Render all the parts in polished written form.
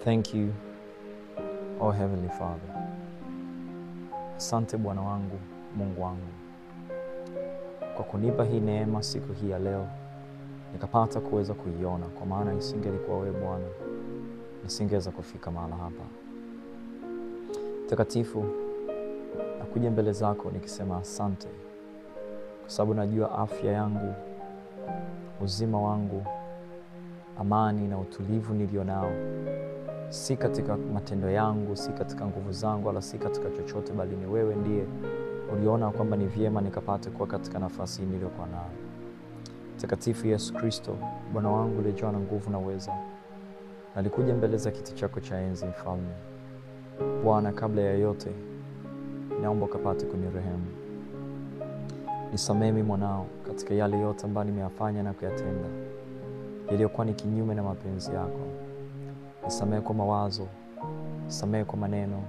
Thank you, O Heavenly Father. Asante Bwana wangu, Mungu wangu, kwa kunipa hii neema siku hii ya leo, nikapata kuweza kuiona, kwa maana isingelikuwa wewe Bwana, nisingeweza kufika mahala hapa. Mtakatifu, nakuja mbele zako nikisema asante, kwa sababu najua afya yangu, uzima wangu, amani na utulivu nilio nao si katika matendo yangu, si katika nguvu zangu, wala si katika chochote, bali ni wewe ndiye uliona kwamba ni vyema nikapate kuwa katika nafasi hii niliyokuwa nayo. Mtakatifu Yesu Kristo, Bwana wangu uliyejawa na nguvu na uweza, nalikuja mbele za kiti chako cha enzi, Mfalme. Bwana, kabla ya yote, naomba ukapate kunirehemu. Nisamehe mwanao katika yale yote ambayo nimeyafanya na kuyatenda yaliyokuwa ni kinyume na mapenzi yako. Nisamehe kwa mawazo, nisamehe kwa maneno,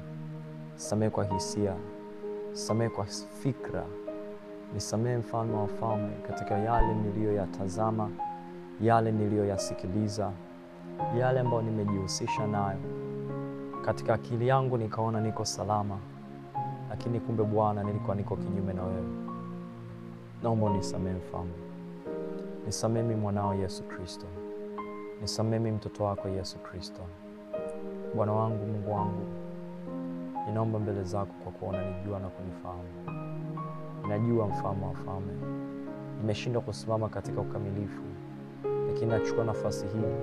nisamehe kwa hisia, nisamehe kwa fikra. Nisamehe Mfalme wa wafalme katika yale niliyoyatazama, yale niliyoyasikiliza, yale ambayo nimejihusisha nayo. Katika akili yangu nikaona niko salama, lakini kumbe Bwana nilikuwa niko kinyume na wewe. Naomba unisamehe Mfalme. Nisamehe mimi mwanao Yesu Kristo. Nisamehe mimi mtoto wako Yesu Kristo. Bwana wangu, Mungu wangu, ninaomba mbele zako kwa kuona nijua na kunifahamu. Ninajua Mfalme wa wafalme, nimeshindwa kusimama katika ukamilifu, lakini nachukua nafasi hii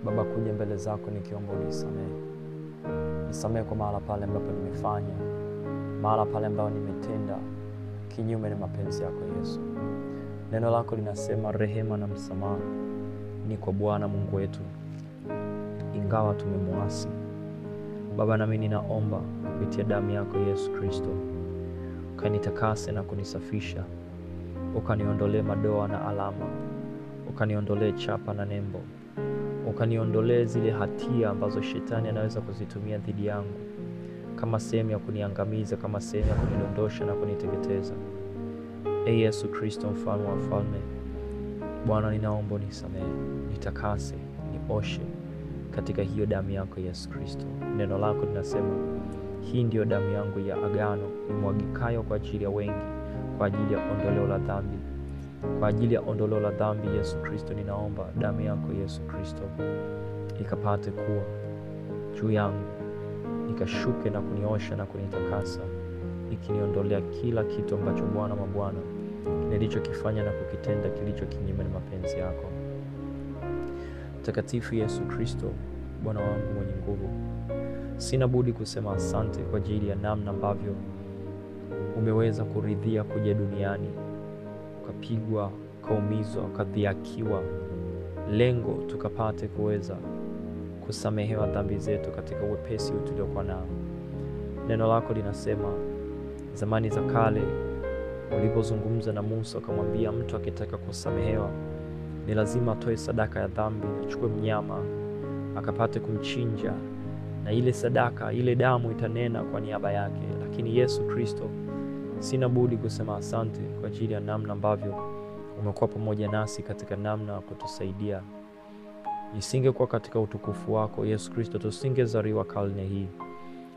Baba kuja mbele zako nikiomba unisamehe. Nisamehe kwa mahala pale ambapo nimefanya, mahala pale ambapo nimetenda kinyume na mapenzi yako Yesu. Neno lako linasema rehema na msamaha ni kwa Bwana Mungu wetu, ingawa tumemwasi. Baba, nami ninaomba kupitia damu yako Yesu Kristo, ukanitakase na kunisafisha, ukaniondolee madoa na alama, ukaniondolee chapa na nembo, ukaniondolee zile hatia ambazo shetani anaweza kuzitumia dhidi yangu kama sehemu ya kuniangamiza, kama sehemu ya kunidondosha na kuniteketeza. Yesu Kristo, Mfalme wa wafalme, Bwana, ninaomba unisamehe, nitakase, nioshe katika hiyo damu yako Yesu Kristo. Neno lako linasema hii ndiyo damu yangu ya agano imwagikayo kwa ajili ya wengi, kwa ajili ya ondoleo la dhambi. Kwa ajili ya ondoleo la dhambi, Yesu Kristo, ninaomba damu yako Yesu Kristo ikapate kuwa juu yangu, ikashuke na kuniosha na kunitakasa, ikiniondolea kila kitu ambacho Bwana mabwana nilichokifanya na kukitenda kilicho kinyume na mapenzi yako. Mtakatifu Yesu Kristo, Bwana wangu mwenye nguvu, sina budi kusema asante kwa ajili ya namna ambavyo umeweza kuridhia kuja duniani, ukapigwa, ukaumizwa, ukadhihakiwa, lengo tukapate kuweza kusamehewa dhambi zetu katika wepesi tuliokuwa nao. Neno lako linasema zamani za kale ulipozungumza na Musa ukamwambia mtu akitaka kusamehewa ni lazima atoe sadaka ya dhambi, achukue mnyama akapate kumchinja, na ile sadaka, ile damu itanena kwa niaba yake. Lakini Yesu Kristo, sina budi kusema asante kwa ajili ya namna ambavyo umekuwa pamoja nasi katika namna ya kutusaidia. Nisingekuwa katika utukufu wako Yesu Kristo, tusingezaliwa karne hii.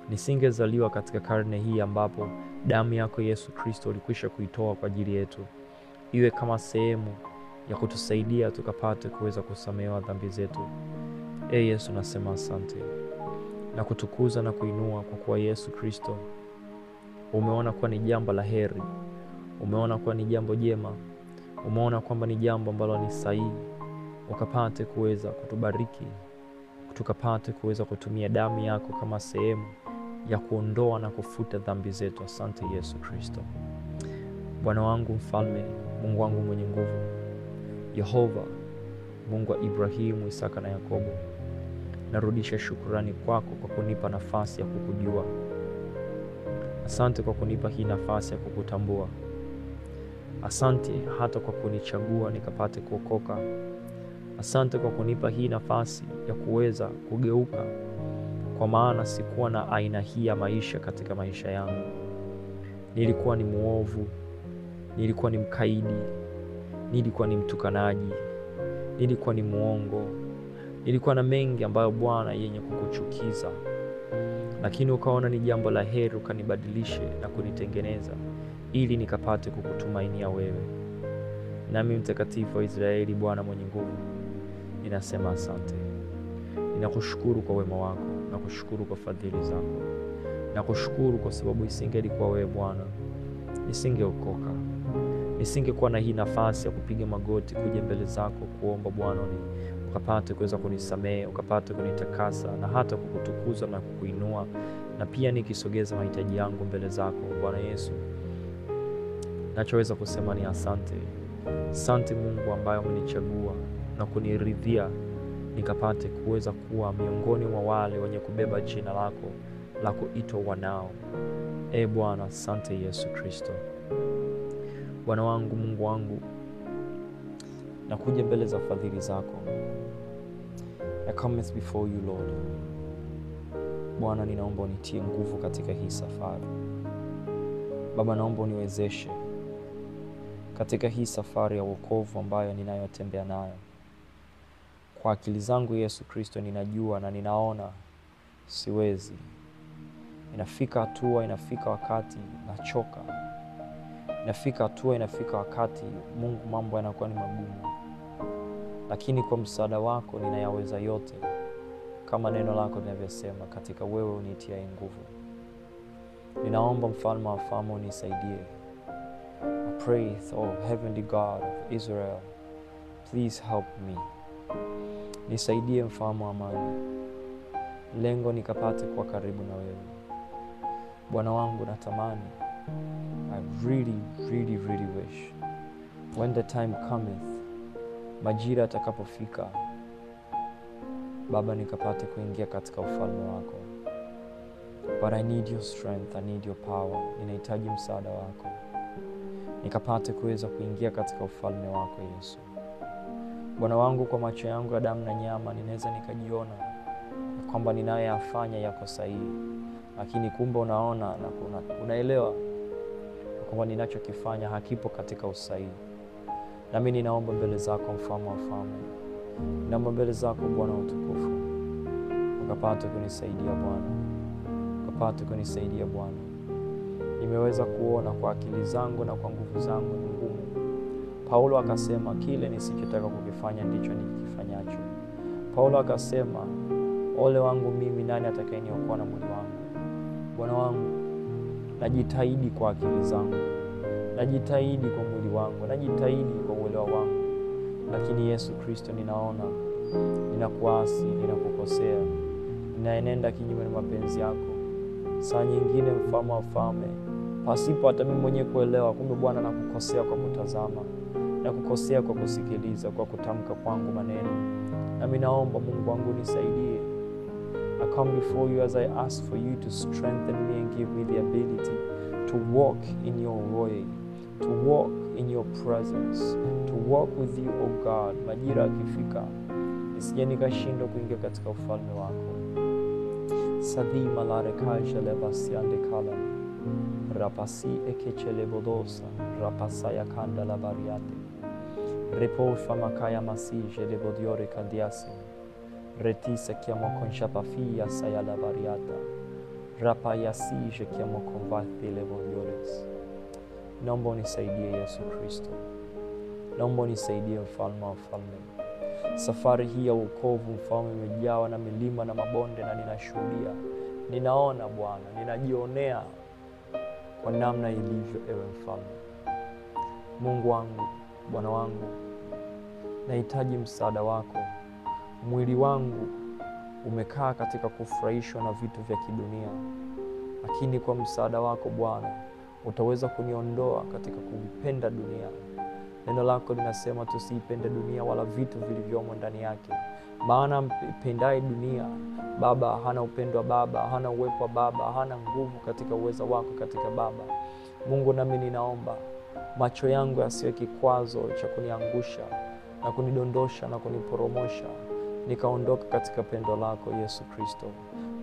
Nisingezaliwa katika karne hii ambapo damu yako Yesu Kristo ulikwisha kuitoa kwa ajili yetu, iwe kama sehemu ya kutusaidia tukapate kuweza kusamehewa dhambi zetu. Yesu, nasema asante na kutukuza na kuinua kwa kuwa Yesu Kristo umeona kuwa ni jambo la heri, umeona kuwa ni jambo jema, umeona kwamba ni jambo ambalo ni sahihi, ukapate kuweza kutubariki, tukapate kuweza kutumia damu yako kama sehemu ya kuondoa na kufuta dhambi zetu. Asante Yesu Kristo. Bwana wangu mfalme, Mungu wangu mwenye nguvu, Yehova, Mungu wa Ibrahimu, Isaka na Yakobo, narudisha shukrani kwako kwa kunipa nafasi ya kukujua. Asante kwa kunipa hii nafasi ya kukutambua. Asante hata kwa kunichagua nikapate kuokoka. Asante kwa kunipa hii nafasi ya kuweza kugeuka, kwa maana sikuwa na aina hii ya maisha katika maisha yangu. Nilikuwa ni muovu, nilikuwa ni mkaidi, nilikuwa ni mtukanaji, nilikuwa ni muongo, Nilikuwa na mengi ambayo Bwana yenye kukuchukiza, lakini ukaona ni jambo la heri ukanibadilishe na kunitengeneza ili nikapate kukutumainia wewe. Nami Mtakatifu wa Israeli, Bwana mwenye nguvu, ninasema asante. Ninakushukuru kwa wema wako, nakushukuru kwa fadhili zako, nakushukuru kwa sababu isingelikuwa wewe Bwana, nisingeokoka, nisingekuwa na hii nafasi ya kupiga magoti kuja mbele zako kuomba Bwana ukapate kuweza kunisamehe, ukapate kunitakasa na hata kukutukuza na kukuinua, na pia nikisogeza mahitaji yangu mbele zako Bwana Yesu. Nachoweza kusema ni asante. Asante Mungu ambaye umenichagua na kuniridhia nikapate kuweza kuwa miongoni mwa wale wenye kubeba jina lako la kuitwa wanao. Bwana, asante Yesu Kristo. Bwana wangu, Mungu wangu, nakuja mbele za fadhili zako. I come before you Lord. Bwana, ninaomba unitie nguvu katika hii safari. Baba, naomba uniwezeshe katika hii safari ya wokovu ambayo ninayotembea nayo. Kwa akili zangu Yesu Kristo, ninajua na ninaona siwezi. Inafika hatua, inafika wakati nachoka. Inafika hatua, inafika wakati Mungu mambo yanakuwa ni magumu. Lakini kwa msaada wako ninayaweza yote, kama neno lako linavyosema, katika wewe unitia nguvu. Ninaomba Mfalme wa wafalme unisaidie. I pray, oh heavenly God of Israel, please help me. Nisaidie Mfalme wa amani. Lengo nikapate kuwa karibu na wewe. Bwana wangu, natamani, I really wish when the time cometh, majira atakapofika Baba, nikapate kuingia katika ufalme wako. But I need your strength, I need your power. Ninahitaji msaada wako nikapate kuweza kuingia katika ufalme wako Yesu. Bwana wangu, kwa macho yangu ya damu na nyama ninaweza nikajiona kwamba ninayoyafanya yako sahihi, lakini kumbe unaona na unaelewa kwamba ninachokifanya hakipo katika usahihi. Nami ninaomba mbele zako Mfalme wa wafalme, ninaomba mbele zako Bwana utukufu, ukapate kunisaidia Bwana, ukapate kunisaidia Bwana. Nimeweza kuona kwa akili zangu na kwa nguvu zangu ni ngumu. Paulo akasema, kile nisichotaka kukifanya ndicho nikifanyacho. Paulo akasema, ole wangu mimi, nani atakayeniokoa na mwili wangu? Bwana wangu, najitahidi kwa akili zangu, najitahidi kwa mwili wangu, najitahidi kwa uelewa wangu, lakini Yesu Kristo, ninaona ninakuasi, ninakukosea, ninaenenda kinyume na mapenzi yako. Saa nyingine Mfalme wa wafalme, pasipo hata mimi mwenyewe kuelewa, kumbe Bwana nakukosea kwa kutazama, nakukosea kwa kusikiliza, kwa kutamka kwangu maneno. Nami naomba Mungu wangu nisaidie. I come before you as I ask for you to strengthen me and give me the ability to walk in your way, to walk in your presence, to walk with you, oh God. Majira yakifika, nisije nikashindwa kuingia katika ufalme wako. Sadhi malare kaja lebasiande kalam, rapasi ekechele bodosa, rapasa ya kanda la bariate, repofa makaya masije le bodiore kandiasi, retisa chiamo conchapafia saya la bariata, rapayasije chiamo convati le bodiores. Naomba unisaidie Yesu Kristo, naomba unisaidie Mfalme wa wafalme. Safari hii ya wokovu Mfalme imejawa na milima na mabonde, na ninashuhudia, ninaona Bwana, ninajionea kwa namna ilivyo. Ewe Mfalme, Mungu wangu, Bwana wangu, nahitaji msaada wako. Mwili wangu umekaa katika kufurahishwa na vitu vya kidunia, lakini kwa msaada wako Bwana utaweza kuniondoa katika kuipenda dunia. Neno lako linasema tusiipende dunia wala vitu vilivyomo ndani yake, maana mpendaye dunia Baba hana upendo wa Baba, hana uwepo wa Baba, hana nguvu katika uweza wako katika Baba. Mungu, nami ninaomba macho yangu yasiwe kikwazo cha kuniangusha na kunidondosha na kuniporomosha nikaondoka katika pendo lako Yesu Kristo.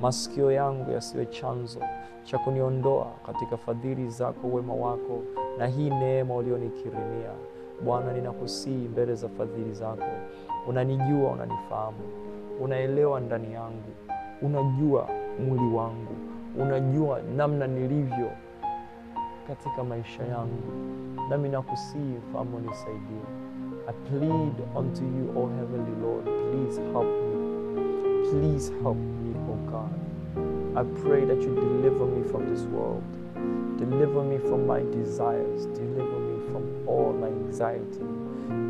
Masikio yangu yasiwe chanzo cha kuniondoa katika fadhili zako, wema wako na hii neema ulionikirimia. Bwana, ninakusihi mbele za fadhili zako. Unanijua, unanifahamu. unaelewa ndani yangu, unajua mwili wangu, unajua namna nilivyo katika maisha yangu. Nami nakusihi Mfalme unisaidie. I plead unto you, O Heavenly Lord, please help me. Please help me, O God. I pray that you deliver me from this world. Deliver me from my desires. Deliver me from all my anxiety.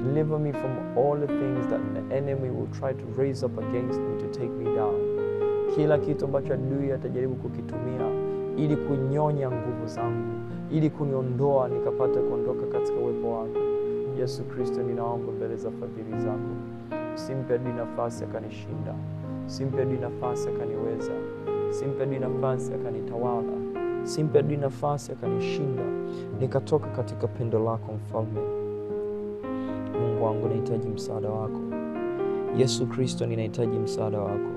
Deliver me from all the things that the enemy will try to raise up against me to take me down. Kila kitu ambacho adui atajaribu kukitumia ili kunyonya nguvu zangu, ili kuniondoa nikapata kuondoka katika uwepo wako. Yesu Kristo, ninaomba mbele za fadhili zako, usimpe adui nafasi akanishinda, usimpe adui nafasi akaniweza, usimpe adui nafasi akanitawala, usimpe adui nafasi akanishinda, nikatoka katika pendo lako Mfalme. Mungu wangu, nahitaji msaada wako. Yesu Kristo, ninahitaji msaada wako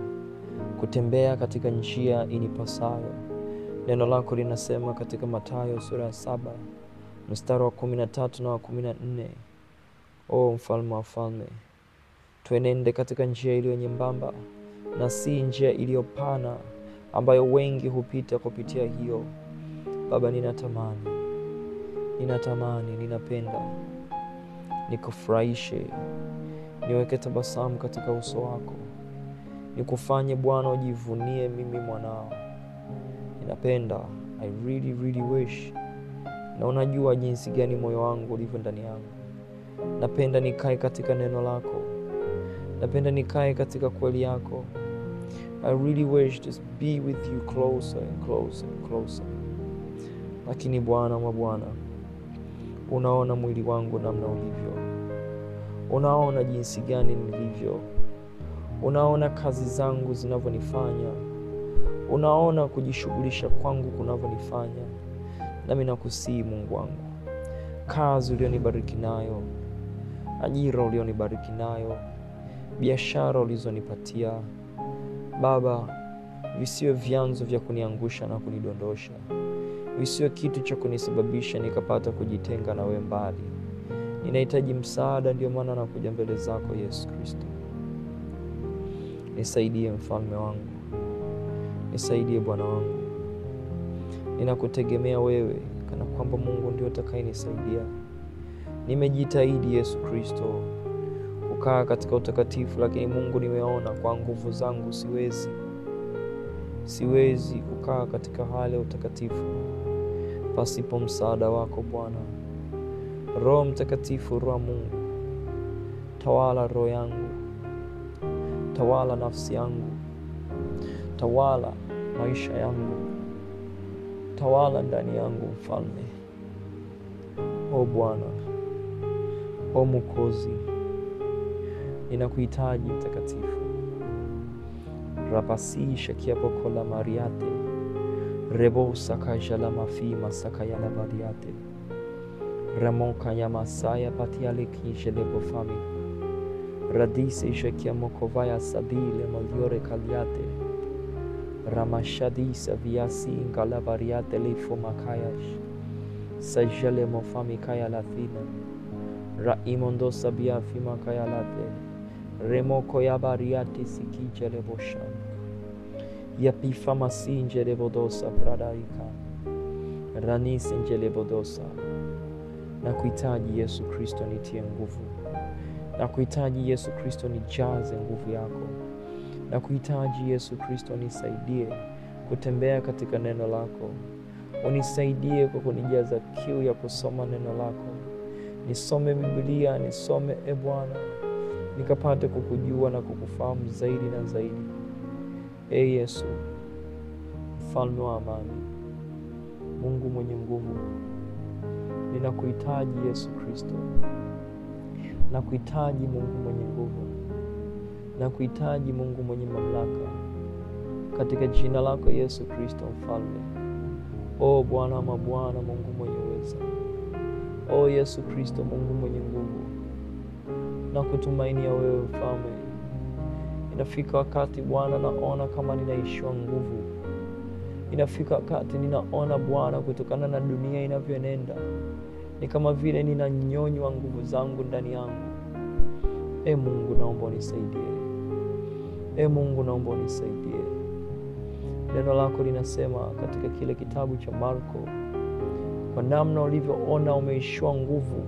kutembea katika njia inipasayo. Neno lako linasema katika Mathayo sura ya 7 mstari wa 13 na wa 14, O Mfalme wa falme, tuenende katika njia iliyo nyembamba na si njia iliyopana ambayo wengi hupita kupitia hiyo. Baba, ninapenda nikufurahishe, niweke tabasamu katika uso wako, nikufanye Bwana ujivunie mimi mwanao. Ninapenda, I really wish, na unajua jinsi gani moyo wangu ulivyo ndani yangu. Napenda nikae katika neno lako, napenda nikae katika kweli yako. I really wish to be with you closer and closer and closer. Lakini Bwana mabwana, unaona mwili wangu namna ulivyo, unaona jinsi gani nilivyo, unaona kazi zangu zinavyonifanya, unaona kujishughulisha kwangu kunavyonifanya. Nami nakusihi Mungu wangu, kazi ulionibariki nayo, ajira ulionibariki nayo, biashara ulizonipatia Baba, visiwe vyanzo vya kuniangusha na kunidondosha, visiwe kitu cha kunisababisha nikapata kujitenga na wewe mbali. Ninahitaji msaada, ndio maana nakuja mbele zako Yesu Kristo. Nisaidie Mfalme wangu, nisaidie Bwana wangu. Ninakutegemea wewe kana kwamba Mungu ndio utakayenisaidia. Nimejitahidi Yesu Kristo kukaa katika utakatifu, lakini Mungu, nimeona kwa nguvu zangu siwezi kukaa katika hali ya utakatifu pasipo msaada wako Bwana. Roho Mtakatifu, Roho Mungu, tawala roho yangu, tawala nafsi yangu, tawala maisha yangu, tawala ndani yangu Mfalme. O Bwana, o Mwokozi, ninakuhitaji Mtakatifu. Rapasi shakia pokola mariate, rebo sakaja la mafima sakaya la badiate, ramonka ya masaya patiale kinjele bofami, radise shakia mokovaya sadile maliore kaliate, ramashadisa viasi ingala bariate le fomakayash, sajale mofami kaya lathina, ra imondo sabia fima kaya late, remoko ya bariate sikijele boshan, yapifa masinjele bodosa pradaika, ranisinjele bodosa. Na kuhitaji Yesu Kristo nitie nguvu, na kuhitaji Yesu Kristo nijaze nguvu yako, na kuhitaji Yesu Kristo nisaidie kutembea katika neno lako. Unisaidie kwa kunijaza kiu ya kusoma neno lako. Nisome Biblia, nisome Bwana, nikapate kukujua na kukufahamu zaidi na zaidi. Yesu, Mfalme wa amani, Mungu mwenye nguvu, ninakuhitaji Yesu Kristo. Nakuhitaji Mungu mwenye nguvu, nakuhitaji Mungu mwenye mamlaka, katika jina lako Yesu Kristo Mfalme. O Bwana mabwana, Mungu mwenye uweza, o Yesu Kristo, Mungu mwenye nguvu, nakutumainia wewe Mfalme. Inafika wakati Bwana naona kama ninaishiwa nguvu. Inafika wakati ninaona Bwana, kutokana na dunia inavyoenenda, ni kama vile ninanyonywa nguvu zangu ndani yangu. Mungu, naomba unisaidie. Mungu, naomba unisaidie. Neno lako linasema katika kile kitabu cha Marko, kwa namna ulivyoona umeishiwa nguvu,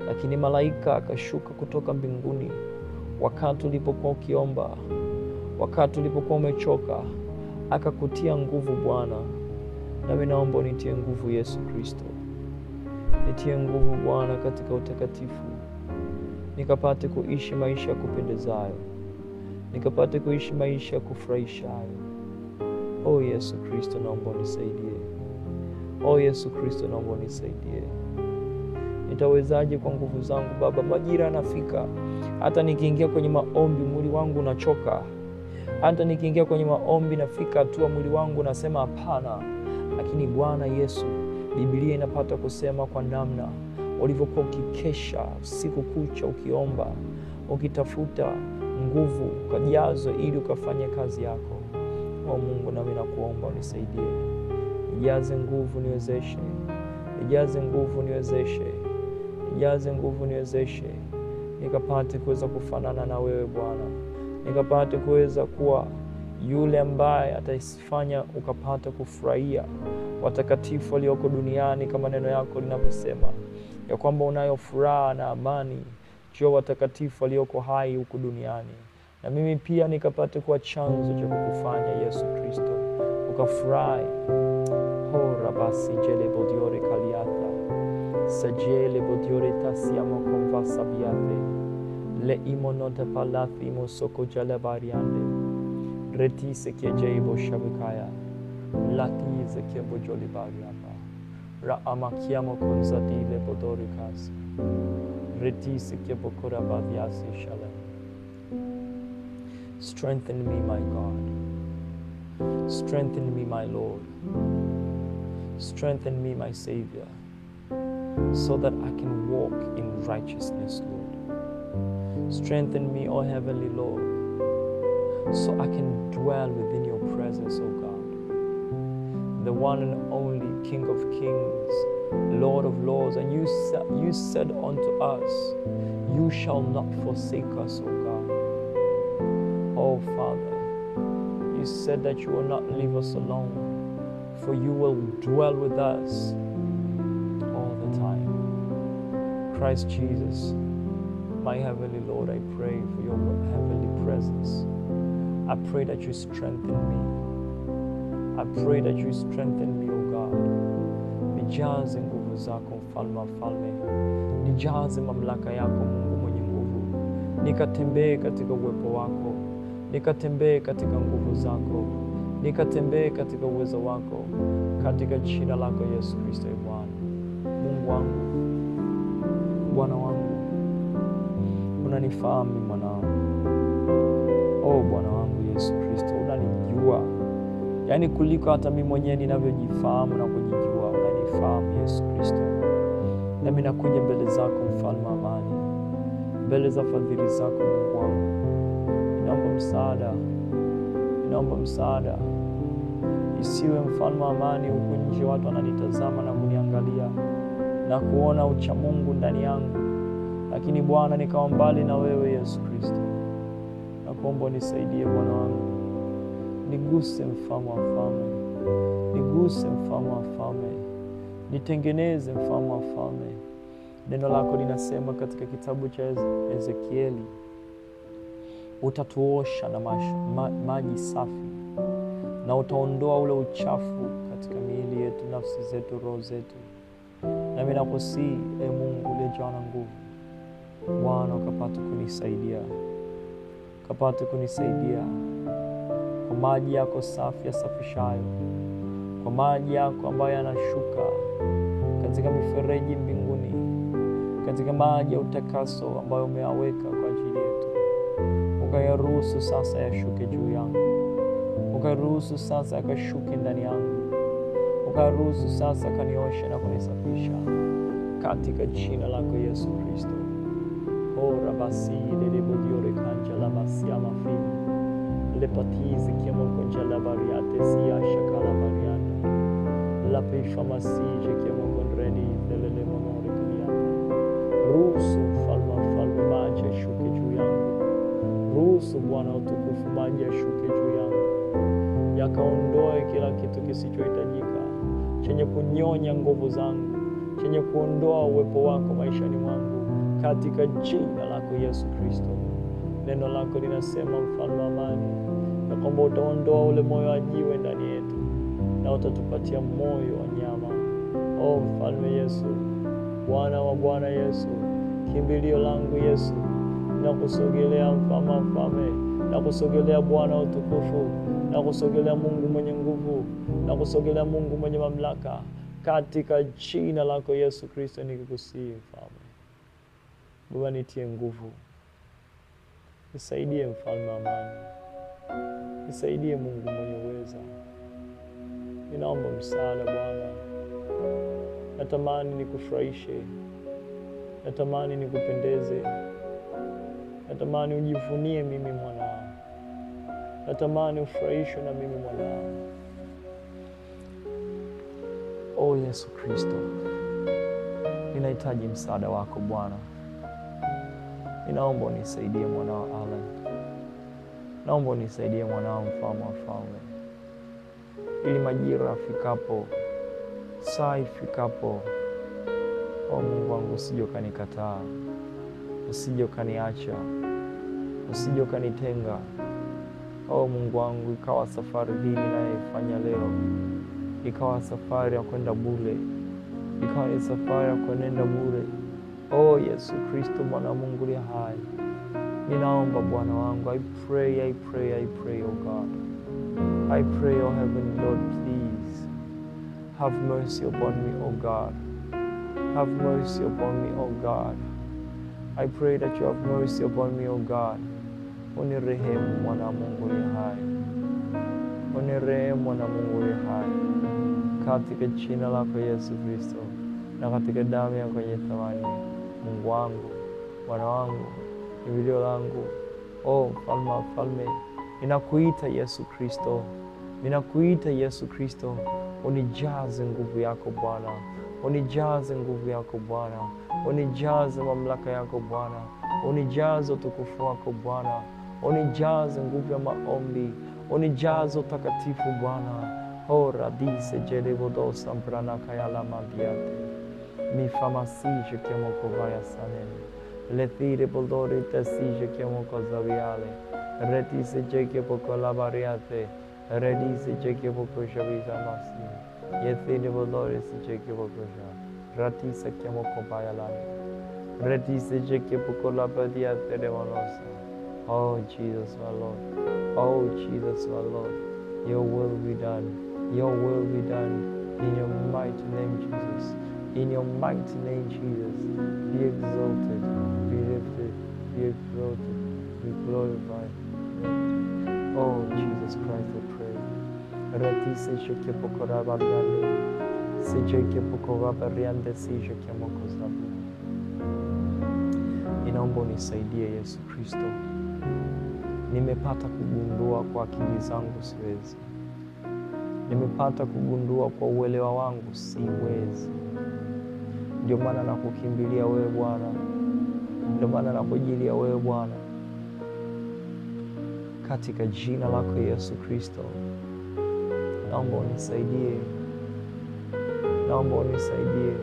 lakini malaika akashuka kutoka mbinguni wakati ulipokuwa ukiomba, wakati ulipokuwa umechoka, akakutia nguvu Bwana. Nami naomba unitie nguvu Yesu Kristo. Nitie nguvu Bwana katika utakatifu, nikapate kuishi maisha ya kupendezayo, nikapate kuishi maisha ya kufurahishayo. Yesu Kristo, naomba unisaidie. Yesu Kristo, naomba unisaidie. Nitawezaje kwa nguvu zangu Baba? Majira yanafika, hata nikiingia kwenye maombi mwili wangu unachoka. Hata nikiingia kwenye maombi nafika hatua mwili wangu nasema hapana. Lakini Bwana Yesu, Biblia inapata kusema kwa namna ulivyokuwa ukikesha usiku kucha ukiomba, ukitafuta nguvu ukajazwe ili ukafanye kazi yako. Mungu, nami nakuomba unisaidie. Nijaze nguvu niwezeshe. Nijaze nguvu niwezeshe. Nijaze nguvu niwezeshe. Nikapate kuweza kufanana na wewe Bwana. Nikapate kuweza kuwa yule ambaye ataifanya ukapata kufurahia watakatifu walioko duniani, kama neno yako linavyosema ya kwamba unayo furaha na amani juu watakatifu walioko hai huku duniani. Na mimi pia nikapate kuwa chanzo cha kukufanya Yesu Kristo ukafurahi. Rabasi jele bodiore kaliata sajele bodiore tasiamo konvasa biate le imonote palathi mosoko jale bariande retise kiejeibo shabikaya latize kiebo joli bariapa ra amakiamo konzadile bodorikas retise kiebo korabadiasi shalem. Strengthen me, my God. Strengthen me, my Lord. Strengthen me, my Savior, so that I can walk in righteousness, Lord. Strengthen me, O Heavenly Lord, so I can dwell within your presence, O God. The one and only King of Kings, Lord of Lords. And you said unto us, you shall not forsake us, O God. Oh Father, you said that you will not leave us alone, for you will dwell with us all the time. Christ Jesus, my Heavenly Lord, I pray for your heavenly presence. I pray that you strengthen me. I pray that you strengthen me, O God. Nijaze nguvu zako mfalme wa falme. Nijaze mamlaka yako Mungu mwenye nguvu. Nikatembee katika uwepo wako. Nikatembee katika nguvu zako. Nikatembee katika uwezo wako. Katika jina lako Yesu Kristo Bwana. Mungu wangu, Bwana wangu, unanifahamu mwanao. Bwana wangu Yesu Kristo, unanijua. Yaani kuliko hata mimi mwenyewe ninavyojifahamu na kujijua, unanifahamu Yesu Kristo. Nami nakuja mbele zako mfalme amani. Mbele za fadhili zako Mungu wangu. Ninaomba msaada. Isiwe mfalme amani huku nje watu wananitazama na kuniangalia na kuona ucha Mungu ndani yangu, lakini Bwana nikawa mbali na wewe Yesu Kristo. Nakuomba nisaidie Bwana wangu. Niguse mfalme wa falme. Niguse mfalme wa falme. Nitengeneze mfalme wa falme. Neno lako linasema katika kitabu cha Ezekieli, utatuosha na maji safi, na utaondoa ule uchafu katika miili yetu, nafsi zetu, roho zetu. Nami nakusihi Mungu uliyejawa na nguvu, Bwana ukapate kunisaidia. Ukapate kunisaidia kwa maji yako safi yasafishayo, kwa maji yako ambayo yanashuka katika mifereji mbinguni, katika maji ya utakaso ambayo umeyaweka kwa ajili yetu. Ukayaruhusu sasa yashuke juu yangu. Ukaruhusu sasa yakashuke ndani yangu. Ukaruhusu sasa kanioshe na kunisafisha katika jina lako Yesu Kristo. Rabasi de bodiore kanjala basiama fi le patizi kiamo konjala bariate sia shakala barianda la pesha masije kiamo konreni delle monore kliata rusu falma maji shuke juu yangu. Ruhusu Bwana utukufu maji yashuke juu yangu, yakaondoe kila kitu kisichohitajika, chenye kunyonya nguvu zangu, chenye kuondoa uwepo wako maishani mwangu, katika jina lako Yesu Kristo. Neno lako linasema, mfalme wa amani, ya kwamba utaondoa ule moyo wa jiwe ndani yetu na utatupatia moyo wa nyama. O mfalme Yesu, Bwana wa Bwana Yesu, kimbilio langu Yesu, nakusogelea mfalme wa mfalme, nakusogelea Bwana utukufu, nakusogelea Mungu mwenye nguvu, nakusogelea Mungu mwenye mamlaka, katika jina lako Yesu Kristo nikikusihi mfalme. Baba, nitie nguvu, nisaidie mfalme wa amani, nisaidie Mungu mwenye uweza. Ninaomba msaada Bwana. Natamani nikufurahishe, natamani nikupendeze, natamani ujivunie mimi mwanao, natamani ufurahishwe na mimi mwanao. O Yesu Kristo, ninahitaji msaada wako Bwana. Ninaomba unisaidie mwanao Alan, naomba unisaidie mwanao mfalme wa falme, ili majira afikapo, saa ifikapo, o Mungu wangu, usije ukanikataa, usije ukaniacha, usije ukanitenga. O Mungu wangu, ikawa safari hii ninayoifanya leo ikawa safari ya kwenda bure, ikawa ni safari ya kwenda bure. O Yesu Kristo, Bwana Mungu aliye hai, ninaomba Bwana wangu, I pray, O God, I pray, O Heavenly Lord, please have mercy upon me, O God. Have mercy upon me, O God. I pray that you have mercy upon me, O God. Unirehemu Mwana Mungu aliye hai, unirehemu Mwana Mungu aliye hai, katika jina lako Yesu Kristo na katika damu yako yenye thamani. Mungu wangu, Bwana wangu, kimbilio langu, o mfalme wa falme, ninakuita Yesu Kristo, ninakuita Yesu Kristo. Unijaze nguvu yako Bwana, unijaze nguvu yako Bwana, unijaze mamlaka yako Bwana, unijaze utukufu wako Bwana, unijaze nguvu ya maombi, unijaze utakatifu Bwana. O radise jerevodo samprana kayala mandiate, mi famasije chiamoko vaya sanene, letire boldori tesije chiamoko zaviale, retise jeke poco lavariate, redise jeke poco shavisa masi, yethine boldori se jeke poco sha, ratise chiamoko vaya lane, retise jeke poco lavariate demonosa. Oh Jesus my Lord, oh Jesus my Lord, your will be done. Your will be done in your mighty name, Jesus. In your mighty name, Jesus. Be exalted, be lifted, be exalted, be glorified. Oh, Jesus Christ, I pray. Rati se sheke pokora variande, se sheke pokora variande, se sheke mokosabi. Ninaomba unisaidie Yesu Kristo. Nimepata kugundua kwa akili zangu siwezi. Nimepata kugundua kwa uelewa wangu siwezi. Ndio maana nakukimbilia wewe Bwana, ndio maana nakujilia wewe Bwana, katika jina lako Yesu Kristo. Naomba unisaidie, naomba unisaidie.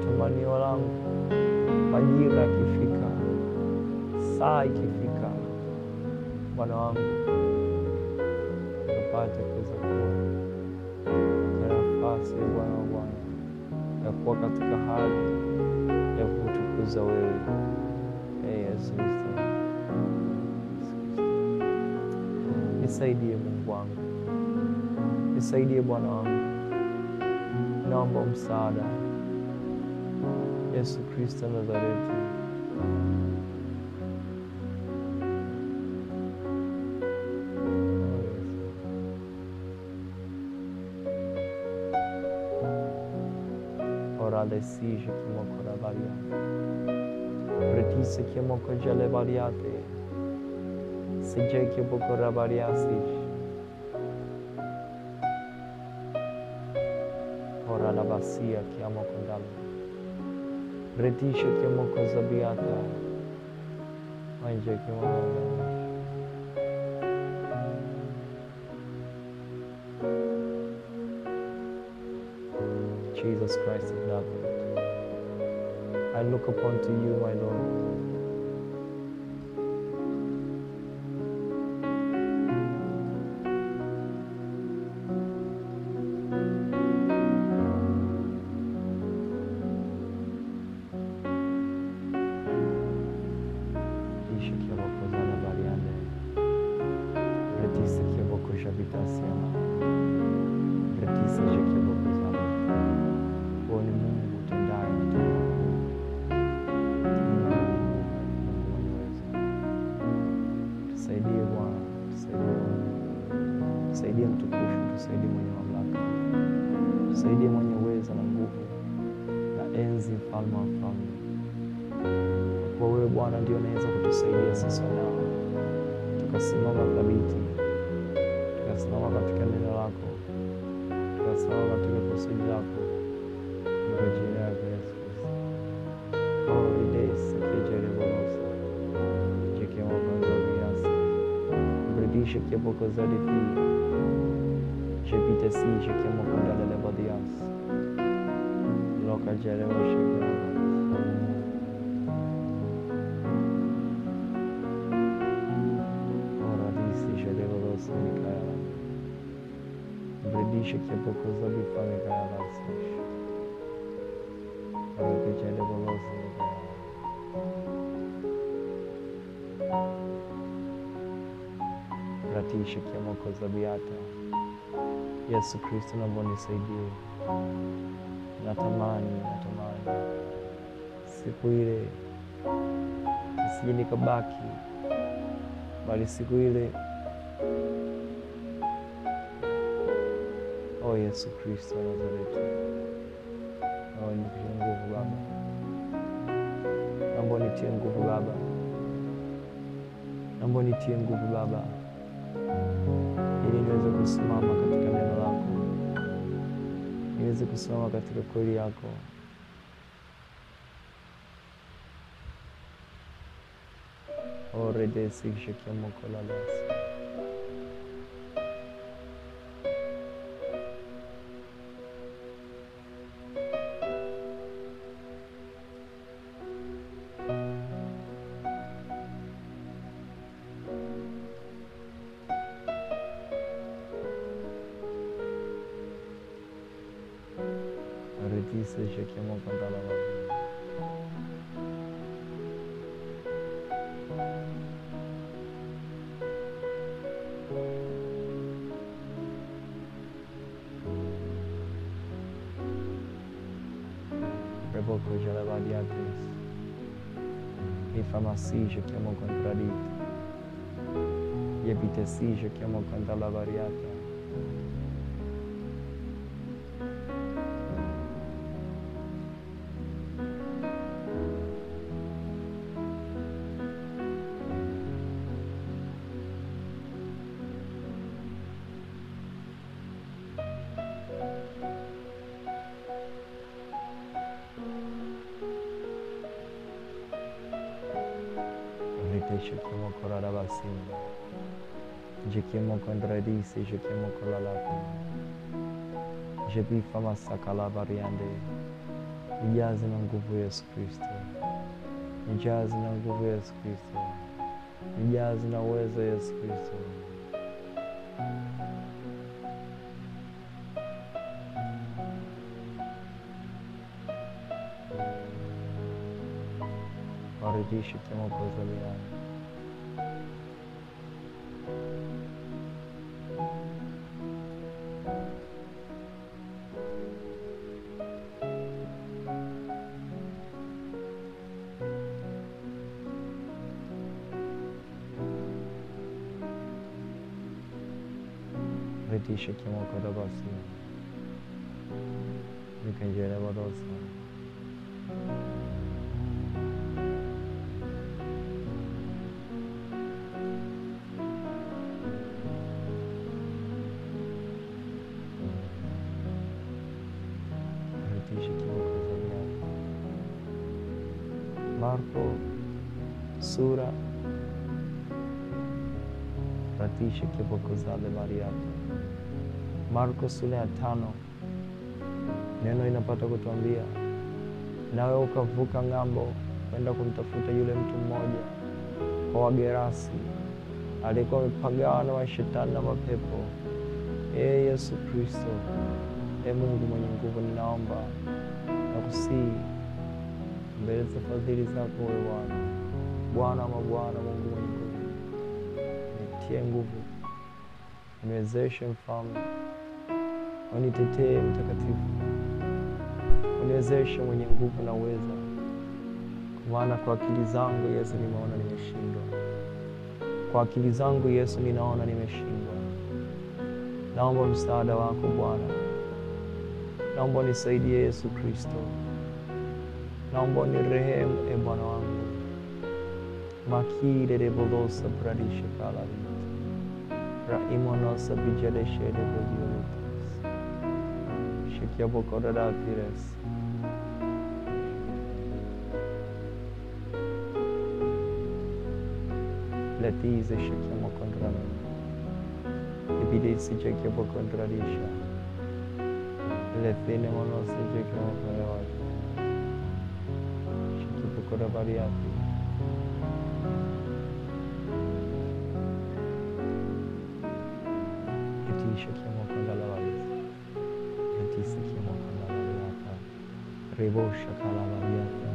Tumanio langu, majira yakifika, saa ikifika, Bwana wangu, nipate kuweza kuwa katika nafasi ya Bwana wa Bwana, ya kuwa katika hali ya kutukuza wewe, Yesu Kristo. Nisaidie Mungu wangu, nisaidie Bwana wangu, naomba msaada. Yesu Kristo Nazareti. Orale sije kimoko rabaria, retise kimoko jale variate, sije kimoko rabaria sije. Orala vasia kimoko ndalo, retisce kimoko zabiata, Jesus Christ of Nazareth, I look upon to you, my Lord. Tusaidie mtukufu, tusaidie mwenye mamlaka, tusaidie mwenye uweza na nguvu na enzi, mfalme wa falme. Kwa wewe Bwana ndio unaweza kutusaidia sisi wanao, tukasimama thabiti, tukasimama katika neno lako, tukasimama katika kusudi lako, kwa jina la Yesu Kristo. Holy days sekejere bolosa jekemo kondoviasa bridisha kiaboko zadifi jepite si jekemo kondalele badias loka jere washekemo oradisi jere bolosa mikaya bridisha kiaboko zadifa mikaya lasish loka jere bolosa mikaya. Ratisha kiamoko za biata. Yesu Kristo, naomba unisaidie. Natamani siku ile nisije nikabaki, bali siku ile, o Yesu Kristo wa Nazareti, naomba unitie nguvu Baba, naomba unitie nguvu Baba, naomba unitie nguvu Baba, ili niweze kusimama katika neno lako, niweze kusimama katika kweli yako. Orede sikisha mokola lasi. Redise shekemo kandala la. Reboko jalevadiatis. Ifamasi shekemo contradita. Yepitesi shekemo kandala variata. Shekemo korada basinda, jekemo kondradisi, jekemo kolalata, jebifa masakala variande. Nijaze na nguvu Yesu Kristo, nijaze na nguvu Yesu Kristo, nijaze na uwezo Yesu Kristo. Waridishe kemo kozaliana. Ritisha kemo kodabasi. Nikanjere wadosa. Marko sura ratishe kibokozale mariata. Marko sura ya 5 neno inapata kutuambia, nawe ukavuka ng'ambo kwenda kumtafuta yule mtu mmoja kwa Wagerasi alikuwa amepagawa na mashetani na mapepo. Yesu Kristo, Mungu mwenye nguvu, ninaomba na kusihi mbele za fadhili zako wewe Bwana. Bwana wa mabwana, Mungu mwenye nguvu, nitie nguvu, niwezeshe Mfalme, unitetee Mtakatifu, uniwezeshe mwenye nguvu na uweza, kwa maana kwa akili zangu Yesu nimeona nimeshindwa. Kwa akili zangu Yesu ninaona nimeshindwa. Naomba msaada wako Bwana. Naomba nisaidie Yesu Kristo. Naomba nirehemu Bwana wangu. Makire de bolosa pradisha kalavit. Raimonosa bijadeshe de bodiolitas. Shikia bokoda da pires. Letize shikiamo kondrame. Ebidesi shikiamo kondradisha. Lefine monosa shikiamo kondrame. Shikiamo kodrabariati. Eti shikiamo kondrabariati. Eti shikiamo kondrabariati. Rebosha kalavariati.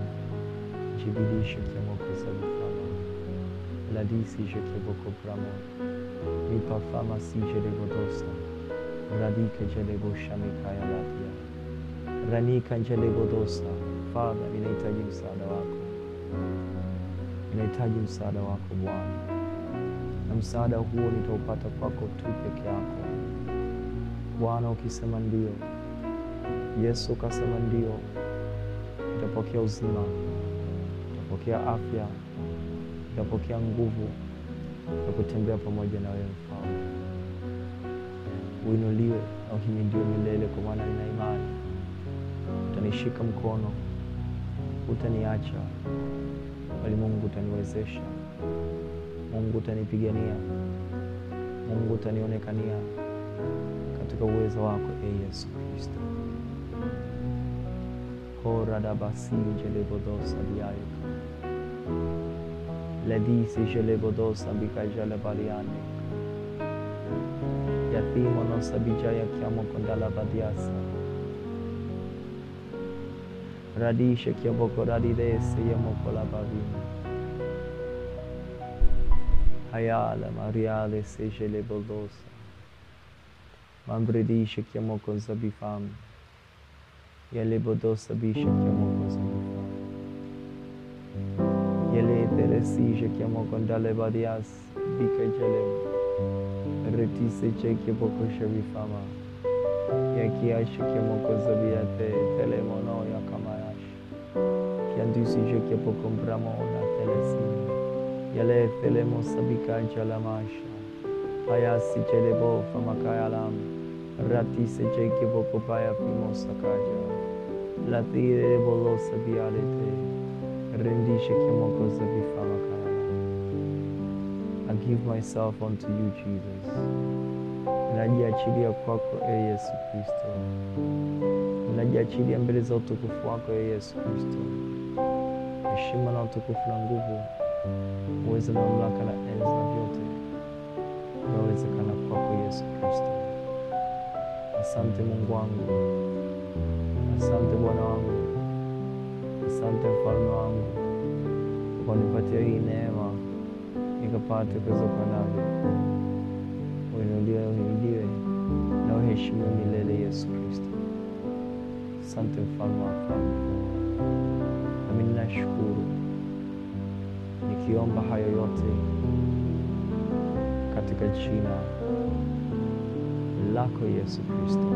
Jibidi shikiamo kozabifama. La disi je che boko pramo, mi pa fama si je de godosa, radika je de bosha mikaya latia, ranika je de godosa. Father, ninahitaji msaada wako, ninahitaji msaada wako Bwana, na msaada huo nitaupata kwako tu peke yako Bwana. Ukisema ndio, Yesu ukasema ndio, nitapokea uzima, nitapokea afya, nitapokea nguvu ya kutembea pamoja na wewe Mfalme. Uinuliwe na uhimidiwe milele, kwa maana nina imani utanishika mkono, utaniacha, bali Mungu utaniwezesha, Mungu utanipigania, Mungu utanionekania katika uwezo wako, Yesu Kristo. Korada basi jelebodosa diayo. Ledisi jelebodosa bikajale baliane. Yatimo non sabijaya chiamo kondala badiasa. Radisce chiaboko radidesse yamo kola bavini. Hayala mariale se jelebodosa. Mambredisce chiamo con zabifam. Yelebodosa bisce chiamo con zabifam. Yele peresige chiamo con dalle badias bica gelem. Retise ce chiaboko shavifama. Yakiash chiamo con zabiate telemono yakamayash. Chiandusi je chiaboko bramona telesini. Yele telemo sabika jalamasha. Hayasi jelebo famakayalam. Ratise ce chiaboko paya fimosakaja. Latire bolo sabialete. Rendisce chiamo cosa vi fa makaya. I give myself unto you, Jesus. Najiachilia kwako, Yesu Kristo. Najiachilia mbele za utukufu wako, Yesu Kristo. Heshima na utukufu na nguvu, uwezo na mamlaka na enzi na vyote vinawezekana kwako, Yesu Kristo. Asante Mungu wangu. Asante Bwana wangu. Asante Mfalme wangu kwa kunipatia hii neema nikapate kuweza kuwa nawe. Uinuliwe, uhimidiwe na uheshimiwe milele, Yesu Kristo. Asante Mfalme wa wafalme. Nami ninashukuru nikiomba hayo yote katika jina lako Yesu Kristo.